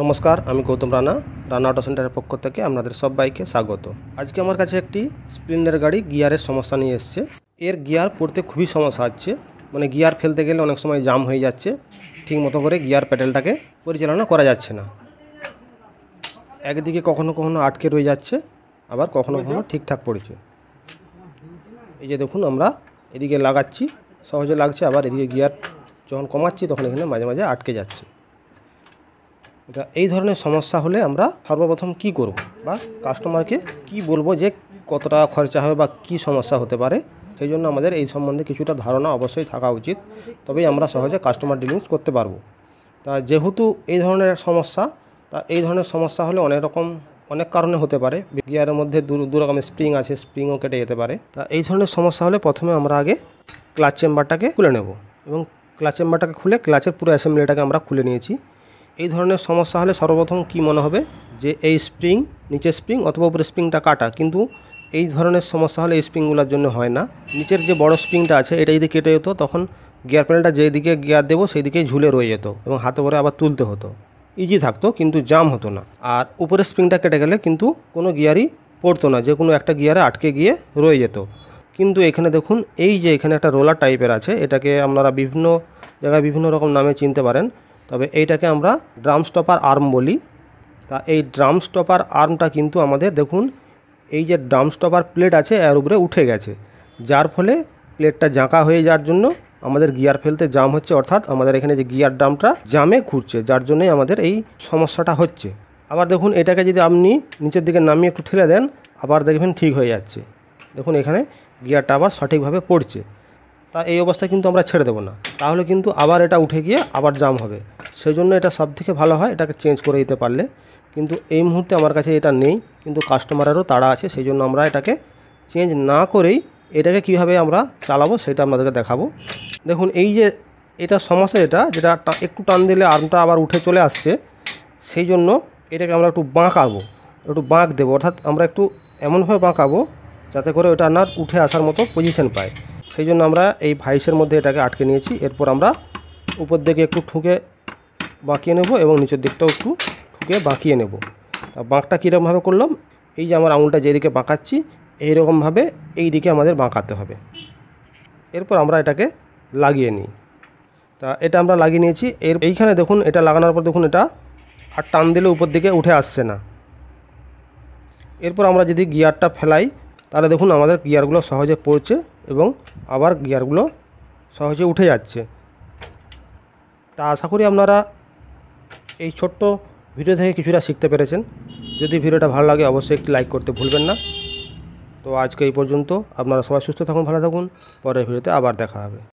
नमस्कार আমি গৌতম রানা অটো সেন্টারের পক্ষ থেকে আপনাদের সবাইকে স্বাগত। আজকে আমার কাছে একটি স্প্লেন্ডার গাড়ি গিয়ারের সমস্যা নিয়ে এসেছে। এর গিয়ার পড়তে খুবই সমস্যা হচ্ছে, মানে গিয়ার ফেলতে গেলে অনেক সময় জাম হয়ে যাচ্ছে, ঠিকমতো করে গিয়ার প্যাডেলটাকে পরিচালনা করা যাচ্ছে না। একদিকে কখনো কখনো আটকে রয়ে যাচ্ছে, আবার কখনো কখনো ঠিকঠাক পড়ছে। এই যে দেখুন, আমরা এদিকে লাগাচ্ছি সহজে লাগছে, আবার এদিকে গিয়ার যখন কমাচ্ছি তখন এখানে মাঝে মাঝে আটকে যাচ্ছে। এই ধরনের সমস্যা হলে আমরা সর্বপ্রথম কি করব বা কাস্টমারকে কি বলবো যে কত টাকা খরচা হবে বা কি সমস্যা হতে পারে, সেই জন্য আমাদের এই সম্বন্ধে কিছুটা ধারণা অবশ্যই থাকা উচিত, তবেই আমরা সহজে কাস্টমার ডিলিংস করতে পারবো। তা যেহেতু এই ধরনের সমস্যা, তা এই ধরনের সমস্যা হলে অনেক কারণে হতে পারে। গিয়ারের মধ্যে দু রকমের স্প্রিং আছে, স্প্রিংও কেটে যেতে পারে। তা এই ধরনের সমস্যা হলে প্রথমে আমরা আগে ক্লাচ চেম্বারটাকে খুলে নেব, এবং ক্লাচ চেম্বারটাকে খুলে ক্লাচের পুরো অ্যাসেম্বলিটাকে আমরা খুলে নিয়েছি। এই ধরনের সমস্যা হলে সর্বপ্রথম কি মনে হবে যে এই স্প্রিং, নিচের স্প্রিং অথবা উপরে স্প্রিংটা কাটা, কিন্তু এই ধরনের সমস্যা হলে এই স্প্রিংগুলোর জন্য হয় না। নিচের যে বড় স্প্রিংটা আছে এটা যদি কেটে যেত, তখন গিয়ার প্যাডেলটা যেদিকে গিয়ার দেবো সেই দিকেই ঝুলে রয়ে যেত এবং হাতে করে আবার তুলতে হতো, ইজি থাকতো কিন্তু জাম হতো না। আর উপরের স্প্রিংটা কেটে গেলে কিন্তু কোনো গিয়ারই পড়তো না, যে কোনো একটা গিয়ারে আটকে গিয়ে রয়ে যেত। কিন্তু এখানে দেখুন, এই যে এখানে একটা রোলার টাইপের আছে, এটাকে আপনারা বিভিন্ন জায়গায় বিভিন্ন রকম নামে চিনতে পারেন, তবে এইটাকে আমরা ড্রাম স্টপার আর্ম বলি। তা এই ড্রাম স্টপার আর্মটা কিন্তু আমাদের দেখুন, এই যে ড্রাম স্টপার প্লেট আছে এর উপরে উঠে গেছে, যার ফলে প্লেটটা জাঁকা হয়ে যাওয়ার জন্য আমাদের গিয়ার ফেলতে জাম হচ্ছে, অর্থাৎ আমাদের এখানে যে গিয়ার ড্রামটা জামে ঘুরছে, যার জন্যই আমাদের এই সমস্যাটা হচ্ছে। আবার দেখুন, এটাকে যদি আপনি নিচের দিকে নামিয়ে একটু ঠেলে দেন, আবার দেখবেন ঠিক হয়ে যাচ্ছে। দেখুন এখানে গিয়ারটা আবার সঠিকভাবে পড়ছে। তা এই অবস্থায় কিন্তু আমরা ছেড়ে দেবো না, তাহলে কিন্তু আবার এটা উঠে গিয়ে আবার জাম হবে। সেই জন্য এটা সব থেকে ভালো হয় এটাকে চেঞ্জ করে দিতে পারলে, কিন্তু এই মুহূর্তে আমার কাছে এটা নেই, কিন্তু কাস্টমারেরও তাড়া আছে, সেই জন্য আমরা এটাকে চেঞ্জ না করেই এটাকে কীভাবে আমরা চালাবো সেটা আপনাদেরকে দেখাবো। দেখুন, এই যে এটা সমস্যা, যেটা একটু টান দিলে আর্মটা আবার উঠে চলে আসছে, সেই জন্য এটাকে আমরা একটু বাঁকাবো, একটু বাঁক দেবো, অর্থাৎ আমরা একটু এমনভাবে বাঁকাবো যাতে করে ওটা না উঠে আসার মতো পজিশন পায়। সেই জন্য আমরা এই ভাইসের মধ্যে এটাকে আটকে নিয়েছি। এরপর আমরা উপর দিকে একটু ঠুকে বাঁকিয়ে নেব এবং নিচের দিকটাও একটু ঠুকে বাঁকিয়ে নেব। তা বাঁকটা কীরকমভাবে করলাম, এই যে আমার আঙুলটা যেদিকে বাঁকাচ্ছি এইরকমভাবে এই দিকে আমাদের বাঁকাতে হবে। এরপর আমরা এটাকে লাগিয়ে নিই। তা এটা আমরা লাগিয়ে নিয়েছি। এইখানে দেখুন, এটা লাগানোর পর দেখুন এটা আর টান দিলে উপর দিকে উঠে আসছে না। এরপর আমরা যদি গিয়ারটা ফেলাই, তাহলে দেখুন আমাদের গিয়ারগুলো সহজে পড়ছে এবং আবার গিয়ারগুলো সহজে উঠে যাচ্ছে। তা আশা করি আপনারা এই ছোট্ট ভিডিও থেকে কিছুটা শিখতে পেরেছেন। যদি ভিডিওটা ভালো লাগে অবশ্যই একটি লাইক করতে ভুলবেন না। তো আজকে এই পর্যন্ত, আপনারা সবাই সুস্থ থাকুন, ভালো থাকুন, পরের ভিডিওতে আবার দেখা হবে।